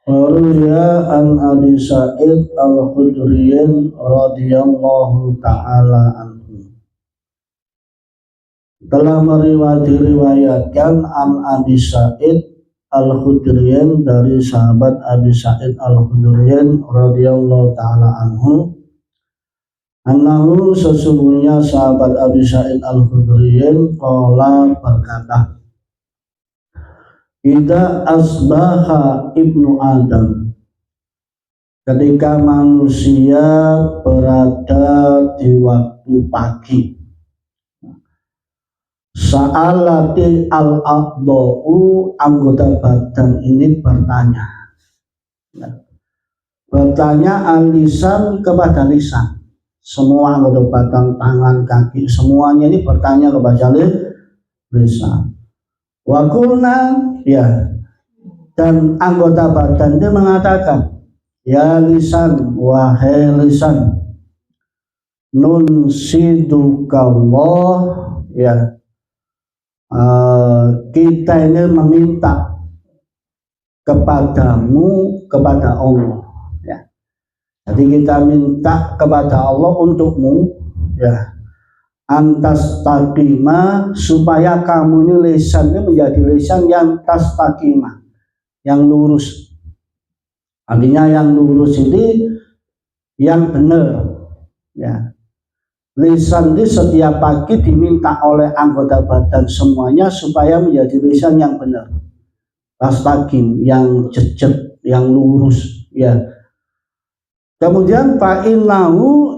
Waruya an Abi Sa'id Al-Khudri radhiyallahu taala anhu. Telah diriwayatkan an Abi Sa'id Al-Khudri dari sahabat Abi Sa'id Al-Khudri radhiyallahu taala anhu, annahu sesungguhnya sahabat Abi Sa'id Al-Khudri qala berkata, idza asbaha ibnu Adam, ketika manusia berada di waktu pagi, sa'alati al-a'dha'u, anggota badan ini bertanya al-lisan kepada lisan, semua anggota badan, tangan, kaki, semuanya ini bertanya kepada lisan. Wa qulna, ya, dan anggota badan itu mengatakan, ya lisan, wahai lisan, nun sidukallah, ya, kita ini meminta kepadamu, kepada Allah, ya. Jadi kita minta kepada Allah untukmu, ya, antas taqima, supaya kamu ini lisannya menjadi lisan yang tastaqima, yang lurus. Artinya yang lurus ini yang benar, ya. Lisan ini setiap pagi diminta oleh anggota badan semuanya supaya menjadi lisan yang benar, tastaqim, yang jejak, yang lurus, ya. Kemudian fa'innahu,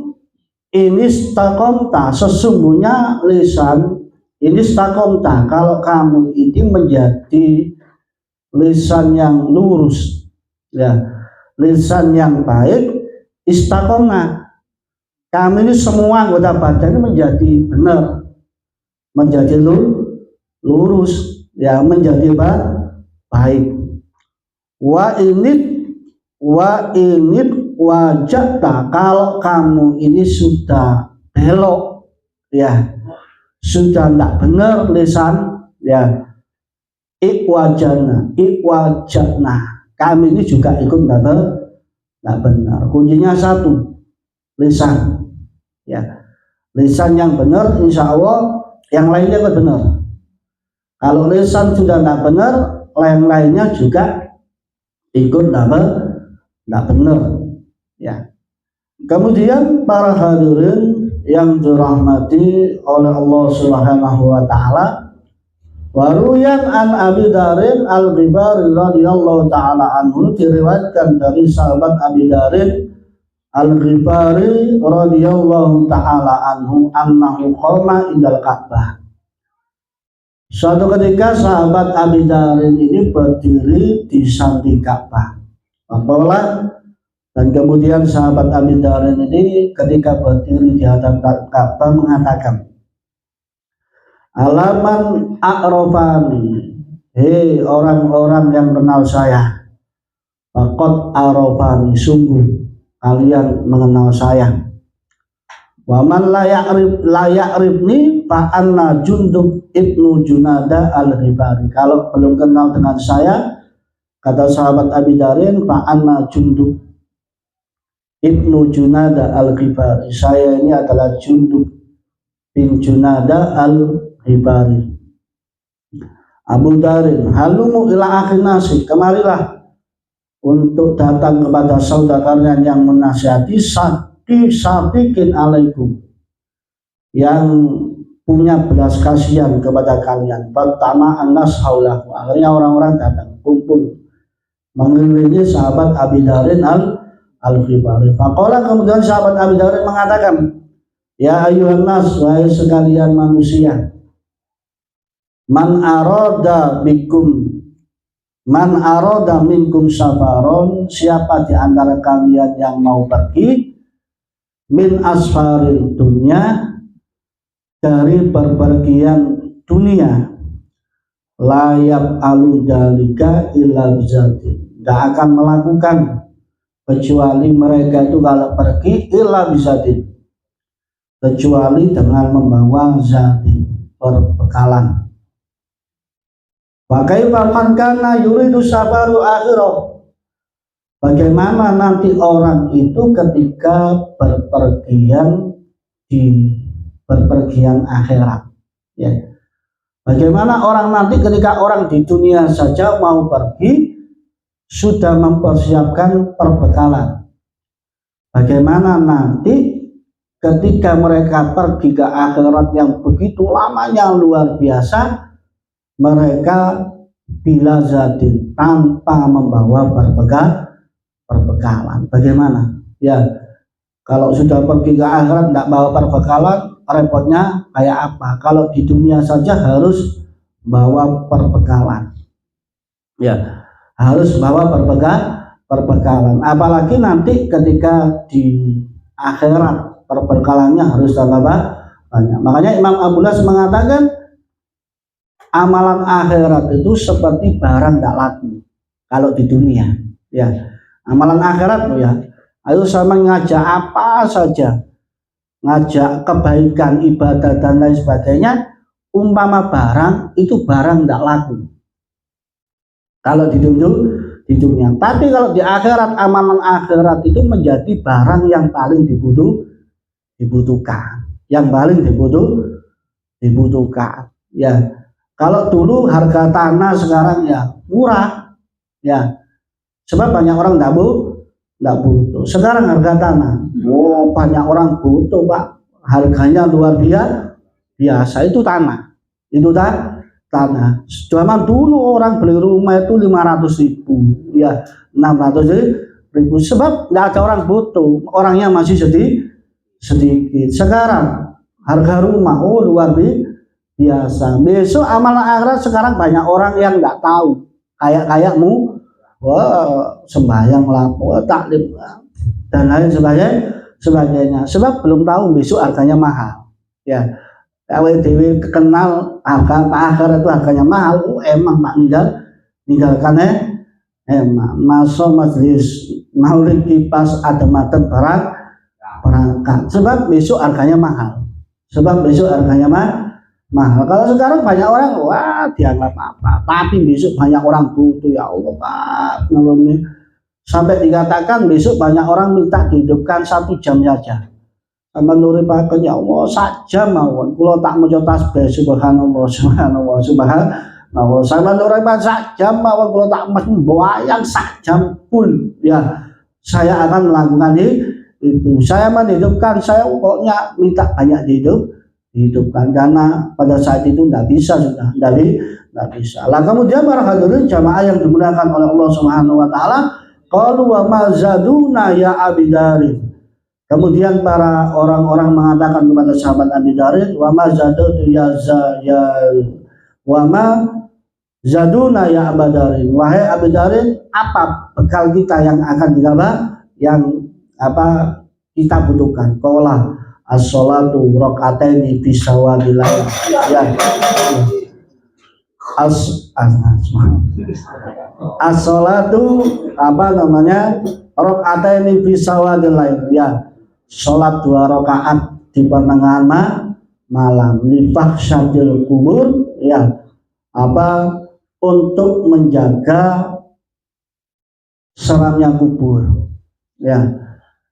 ini istakomta, sesungguhnya lisan ini istakomta, kalau kamu ini menjadi lisan yang lurus, ya, lisan yang baik, istakomna, kami ini semua anggota badan ini menjadi benar, menjadi lurus, ya, menjadi baik. Wa ini wajahta, kalau kamu ini sudah belok, ya, sudah tidak benar lisan, ya, ikwajana, kami ini juga ikut tidak benar. Kuncinya satu, lisan, ya, lisan yang benar, insya Allah yang lainnya ikut benar. Kalau lisan sudah tidak benar, lain-lainnya juga ikut tidak benar, ya. Kemudian para hadirin yang dirahmati oleh Allah Subhanahu wa taala, waruyan an Abi Darin Al-Ghifari radhiyallahu taala anhu, diriwayatkan dari sahabat Abi Darin Al-Ghifari radhiyallahu taala anhu, annahu qama indal Ka'bah. Suatu ketika sahabat Abi Darin ini berdiri di samping Ka'bah. Dan kemudian sahabat Abi Darin ini ketika berdiri di hadapan Ka'bah mengatakan, alaman a'rofani, hei orang-orang yang kenal saya, faqad a'rofani, sungguh kalian mengenal saya. Waman la ya'rifni fa anna Jundub ibnu Junada al-Ghifari, kalau belum kenal dengan saya, kata sahabat Abi Darin, fa anna Jundub ibnu Junada al-Ghifari, saya ini adalah Jundub bin Junada al-Ghifari. Abu Darin, halumu ila akhin nasi, kemarilah untuk datang kepada saudaranya yang menasihati, sabiqin alaikum, yang punya belas kasihan kepada kalian. Pertama anas haulahu, akhirnya orang-orang datang kumpul mengelilingi sahabat Abi Darin al-Ghifari. Faqala, kemudian sahabat Abi Darin mengatakan, ya ayuhan nas, wahai sekalian manusia, man arada minkum safaron, siapa di antara kalian yang mau pergi, min asfaril dunya, dari berpergian dunia, layab alu dalika illa bizati, tidak akan melakukan kecuali mereka itu kalau pergi illa bizati, kecuali dengan membawa zati, perbekalan. Pakai paman kana yuridu sabaru akhirah, bagaimana nanti orang itu ketika berpergian akhirat, ya. Bagaimana orang nanti ketika orang di dunia saja mau pergi sudah mempersiapkan perbekalan. Bagaimana nanti ketika mereka pergi ke akhirat yang begitu lamanya luar biasa, mereka bila zadin tanpa membawa perbekalan. Bagaimana? Ya, kalau sudah pergi ke akhirat tidak bawa perbekalan, repotnya kayak apa? Kalau di dunia saja harus bawa perbekalan, ya, harus bawa perbekalan. Apalagi nanti ketika di akhirat perbekalannya harus tambah banyak. Makanya Imam Abu Las mengatakan amalan akhirat itu seperti barang tidak laku kalau di dunia, ya. Amalan akhirat loh, ya. Ayo sama ngajak apa saja, ngajak kebaikan, ibadah dan lain sebagainya, umpama barang itu barang tidak laku kalau di dunia. Tapi kalau di akhirat, amalan akhirat itu menjadi barang yang paling dibutuhkan, yang paling dibutuhkan, ya. Kalau dulu harga tanah, sekarang ya murah, ya, sebab banyak orang tidak butuh. Sekarang harga tanah, banyak orang butuh, Pak. Harganya luar biasa. Itu tanah. Tanah. Zaman dulu orang beli rumah itu 500.000, ya, 600.000. Sebab nggak ada orang butuh, orangnya masih sedikit. Sekarang harga rumah, luar biasa. Besok amalan akhirat, sekarang banyak orang yang nggak tahu. Kayakmu, sembahyang lapor, taklim dan lain sebagainya. Sebab belum tahu besok harganya mahal, ya. Kalau dewi kenal harga akhirat itu harganya mahal, emang Pak ninggalkannya emang masuk majelis maulid kipas ada matan berangkat. Sebab besok harganya mahal. Mahal. Kalau sekarang banyak orang, dianggap apa, tapi besok banyak orang butuh, ya Allah Pak, sampai dikatakan besok banyak orang minta dihidupkan 1 jam saja. Menurut Pak, ya Allah, 1 jam mawon, kalau tak mau tasbih subhanallah, sama menurut Pak 1 jam mawon, kalau tak mau bayang 1 jam pun, ya, saya akan melakukan itu. Saya menghidupkan, saya pokoknya minta banyak dihidupkan, karena pada saat itu tidak bisa, sudah tidak bisa. Lah kemudian para hadirin jamaah yang dimuliakan oleh Allah Subhanahu wa taala, qalu wa mazaduna ya abidarin. Kemudian para orang-orang mengatakan kepada sahabat Abi Darin, wa mazaduna ya abadarin. Wahai Abi Darin, apa bekal kita yang akan kita butuhkan? Qala as-sholatu rakaataini fi sawadil lail, ya. As-sholatu rakaataini fi sawadil lail, ya. Sholat 2 rakaat di pertengahan malam, lifahsyatil kubur, ya, untuk menjaga seramnya kubur, ya.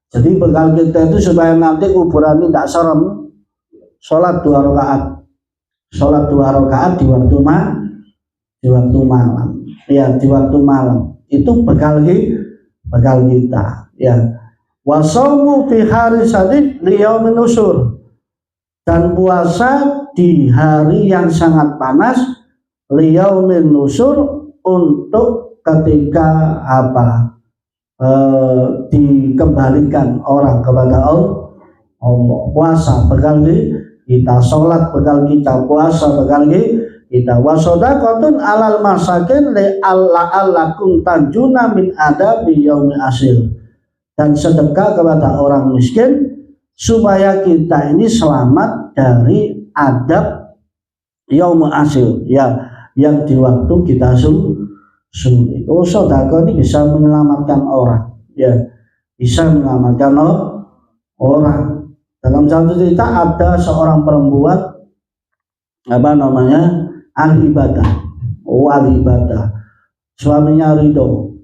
Jadi bekal kita itu supaya nanti kuburan ini tidak serem, sholat 2 rakaat, di waktu malam, ya, di waktu malam itu bekal kita, ya. Wasaumu fi hari sadid liyaumin nusur, dan puasa di hari yang sangat panas, liyaumin nusur, untuk ketika dikembalikan orang kepada Allah. Puasa bekal kita, sholat bekal kita, puasa bekal kita. Wasodaqatun alal masakin li allakum tanjuna min adabi yaumil asyir, dan sedekah kepada orang miskin supaya kita ini selamat dari adab yaumul asyir, ya, yang di waktu kita sulit. Sedekah ini bisa menyelamatkan orang, ya, bisa menyelamatkan orang. Dalam satu cerita ada seorang perempuan ahli ibadah, suaminya ridho.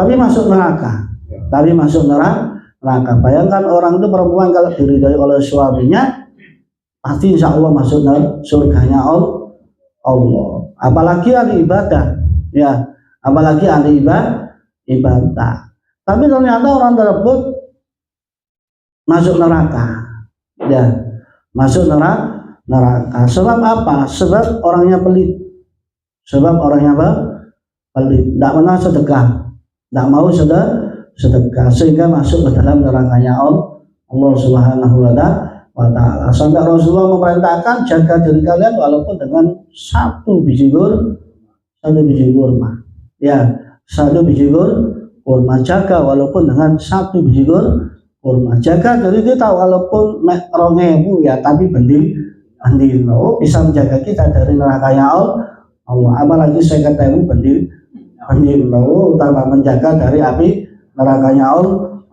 tapi masuk neraka. Tapi masuk neraka. Bayangkan orang itu perempuan kalau diridhai oleh suaminya, pasti insya Allah masuk surganya Allah. Apalagi ahli ibadah, ya, apalagi ahli ibadah. Tapi ternyata orang tersebut masuk neraka, ya, masuk neraka. Sebab apa? Sebab orangnya pelit. Sebab orangnya apa? Pelit. Tidak pernah sedekah, tidak mau sedekah, sehingga masuk ke dalam nerakanya Allah Subhanahu wa Ta'ala. Sampai Rasulullah memerintahkan jaga diri kalian walaupun dengan satu biji kurma, ya, satu biji kurma. Jaga walaupun dengan satu biji kurma. Jaga diri kita walaupun 2.000 ya, tapi bendil bisa menjaga kita dari nerakanya Allah. Apalagi 50.000 bendil tanpa menjaga dari api nerakanya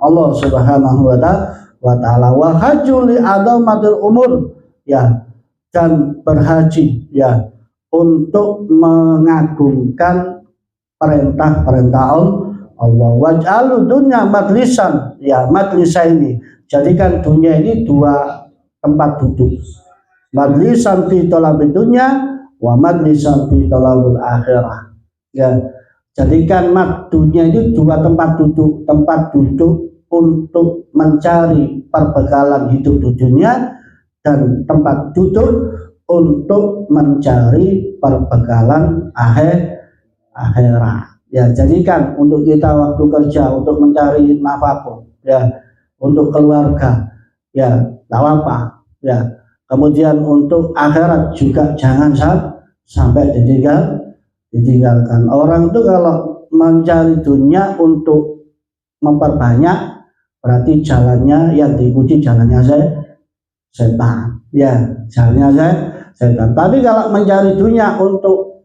Allah Subhanahu wa Ta'ala. Wa hajjul li adamatil umur, ya, dan berhaji, ya, untuk mengagungkan perintah-perintah Allah. Waj'alu dunya majlisan, ya, majlisa ini jadikan dunia ini 2 tempat duduk. Majlisan fi talabid dunya wa majlisan fi talabul akhirah, ya. Jadikan dunia ini 2 tempat duduk untuk mencari perbekalan hidup di dunia, dan tempat duduk untuk mencari perbekalan akhirat. Ya, jadikan untuk kita waktu kerja untuk mencari nafkah, ya, untuk keluarga, ya, tak apa, ya. Kemudian untuk akhirat juga jangan sampai ditinggalkan. Orang itu kalau mencari dunia untuk memperbanyak, berarti jalannya yang diikuti jalannya setan, ya, jalannya setan. Tapi kalau mencari dunia untuk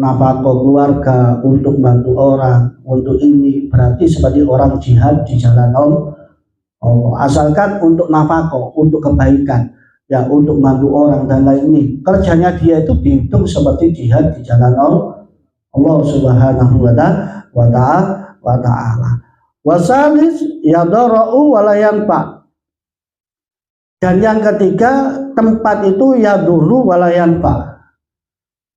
nafkah keluarga, untuk bantu orang, untuk ini, berarti seperti orang jihad di jalan Allah. Asalkan untuk nafkah, untuk kebaikan, ya, untuk bantu orang dan lain ini, kerjanya dia itu dihitung seperti jihad di jalan Allah Subhanahu wa Ta'ala. Wasalis yadara'u walayanfa. Dan yang ketiga, tempat itu yadurru walayanfa.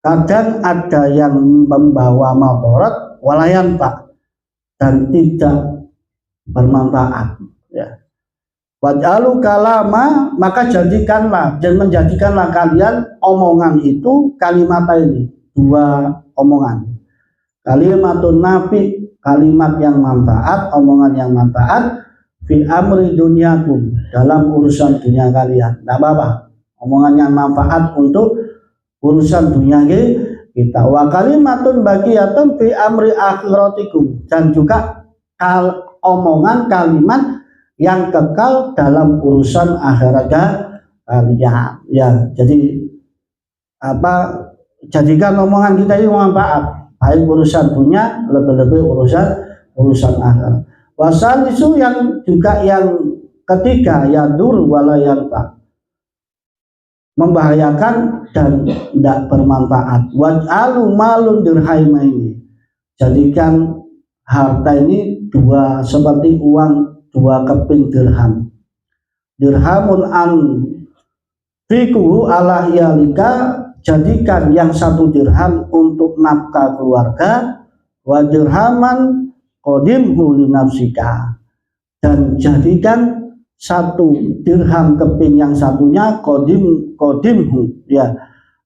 Kadang ada yang membawa madarat walayanfa dan tidak bermanfaat, ya. Waj'alu kalama, maka jadikanlah dan menjadikanlah kalian omongan itu kalimat ini 2 omongan. Kalimatun nafi, kalimat yang manfaat, omongan yang manfaat, fi amri dunyakum, dalam urusan dunia kalian. Tidak apa-apa, omongan yang manfaat untuk urusan dunia kita. Wa kalimatun bagiyatun fi amri akhiratikum, dan juga omongan kalimat yang kekal dalam urusan akhirat kalian, ya. Jadi apa, jadikan omongan kita ini manfaat, baik urusan dunia, lebih-lebih urusan akhirat. Wasalisu, yang juga yang ketiga, yadur walayanfa, membahayakan dan tidak bermanfaat. Waj'alu malun dirhaimaini, jadikan harta ini 2 seperti uang 2 keping dirham. Dirhamun an fiqhu ala iyalika, jadikan yang 1 dirham untuk nafkah keluarga. Wa dirhaman qadimhu li nafsika, dan jadikan 1 dirham keping yang satunya qadimhu, ya,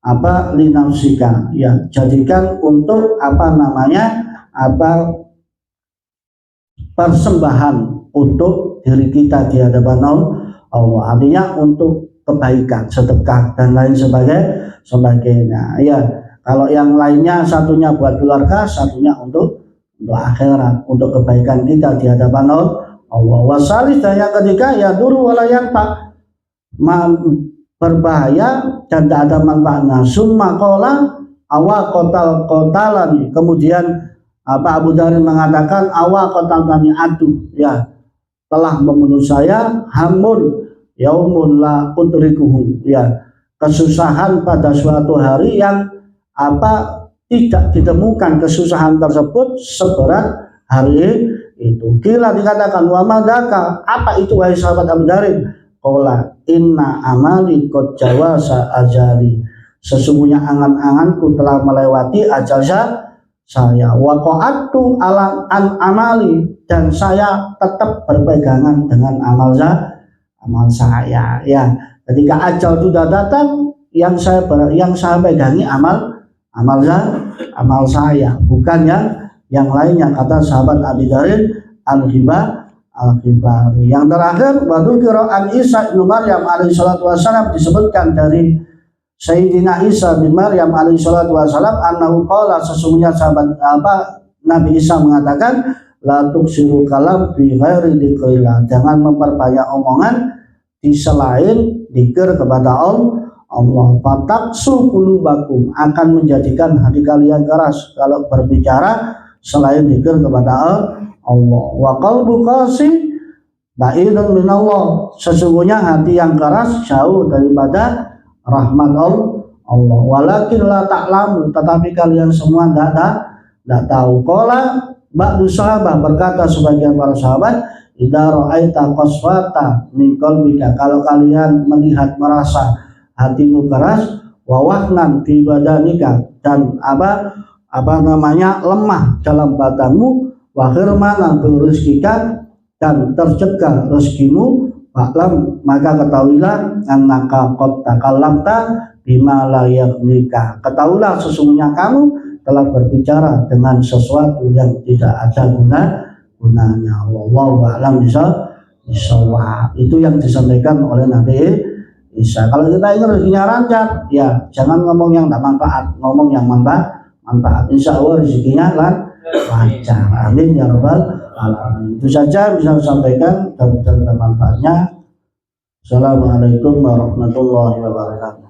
apa, li nafsika, ya, jadikan untuk apa namanya, apa, persembahan untuk diri kita di hadapan Allah. Artinya untuk kebaikan, sedekah dan lain sebagainya, ya. Kalau yang lainnya, satunya buat keluarga, satunya untuk akhirat, untuk kebaikan kita di hadapan Allah. Wasalis, dan yang ketiga, ya duru walayanfa, berbahaya dan tidak ada manfaatnya. Summa qala awa kotalan, kemudian apa, Abu Dharin mengatakan awa kotalani adu, ya, telah membunuh saya, hamun yaumun la udrikuhu, ya, kesusahan pada suatu hari yang apa, tidak ditemukan kesusahan tersebut seberat hari itu. Kila dikatakan wa madaka, apa itu wahai sahabat Abu Darin? Qala inna amali qad jawasa ajali, sesungguhnya angan-anganku telah melewati ajal saya. Wa qa'atu ala an amali, dan saya tetap berpegangan dengan amal saya. Ya, ketika ajal sudah datang, yang saya pegangi amal saya, bukan yang lainnya, kata sahabat Abi Darin al-Ghifari. Yang terakhir, wadukira an Isa bin Maryam alaihi salatu wasallam, disebutkan dari Sayyidina Isa bin Maryam alaihi salatu wasallam annahu qala, sesungguhnya sahabat Nabi Isa mengatakan, la tuksiru kalam bi ghairi dzikrillah, jangan memperbanyak omongan di selain dzikir kepada Allah. Fataksu qulubakum, akan menjadikan hati kalian keras kalau berbicara selain dzikir kepada Allah. Wa qalbu qasi ba'idun minallah, sesungguhnya hati yang keras jauh daripada rahmat Allah. Walakin la ta'lamu, tetapi kalian semua tidak tahu. Qala ba'du sahabat, berkata sebagian para sahabat, idza ra'aita qaswata min qalbika, kalau kalian melihat merasa hatimu keras, wa wahnan fi badanika, dan lemah dalam badanmu, wa khirmanan fi rizqika, dan tercegah rezekimu, faklam, maka ketahuilah, annaka qad takallamta bima la yaghnika, ketahuilah sesungguhnya kamu telah berbicara dengan sesuatu yang tidak ada gunanya. Wallahu a'lam bishawab. Itu yang disampaikan oleh Nabi Isa. Kalau kita ingin rezekinya lancar, ya jangan ngomong yang tidak manfaat, ngomong yang manfaat. Insya Allah rezekinya lancar. Amin ya rabbal alamin. Itu saja bisa disampaikan, dan manfaatnya. Assalamualaikum warahmatullahi wabarakatuh.